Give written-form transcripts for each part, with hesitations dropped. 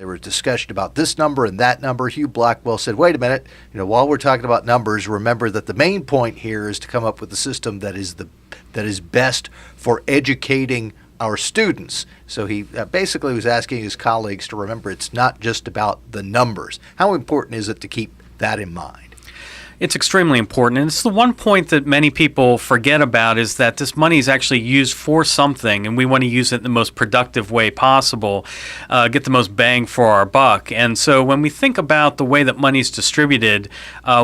There was discussion about this number and that number. Hugh Blackwell said, wait a minute, while we're talking about numbers, remember that the main point here is to come up with a system that is best for educating our students. So he basically was asking his colleagues to remember it's not just about the numbers. How important is it to keep that in mind? It's extremely important, and it's the one point that many people forget about, is that this money is actually used for something, and we want to use it in the most productive way possible, get the most bang for our buck. And so when we think about the way that money is distributed,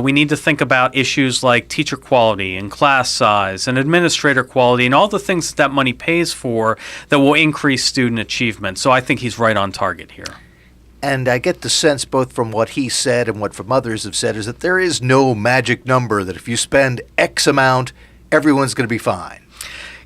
we need to think about issues like teacher quality and class size and administrator quality and all the things that money pays for that will increase student achievement. So I think he's right on target here. And I get the sense, both from what he said and what from others have said, is that there is no magic number that if you spend X amount, everyone's going to be fine.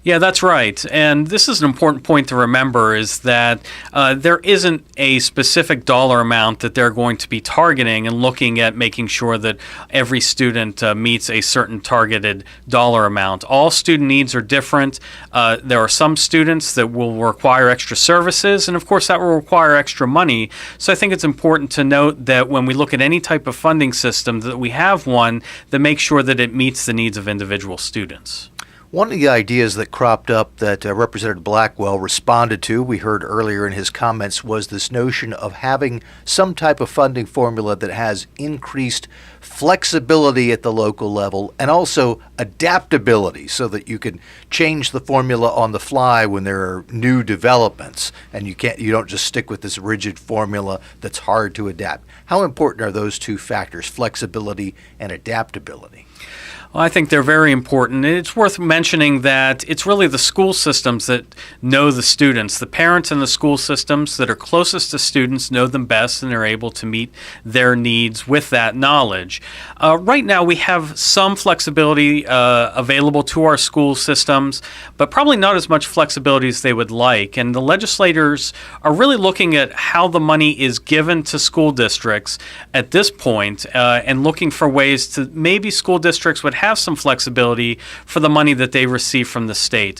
Yeah, that's right. And this is an important point to remember, is that there isn't a specific dollar amount that they're going to be targeting and looking at making sure that every student meets a certain targeted dollar amount. All student needs are different. There are some students that will require extra services, and of course that will require extra money. So I think it's important to note that when we look at any type of funding system, that we have one that makes sure that it meets the needs of individual students. One of the ideas that cropped up that Representative Blackwell responded to, we heard earlier in his comments, was this notion of having some type of funding formula that has increased flexibility at the local level and also adaptability, so that you can change the formula on the fly when there are new developments and you don't just stick with this rigid formula that's hard to adapt. How important are those two factors, flexibility and adaptability? Well, I think they're very important. It's worth mentioning that it's really the school systems that know the students. The parents in the school systems that are closest to students know them best, and they're able to meet their needs with that knowledge. Right now, we have some flexibility available to our school systems, but probably not as much flexibility as they would like. And the legislators are really looking at how the money is given to school districts at this point, and looking for ways to maybe school districts would have some flexibility for the money that they receive from the state.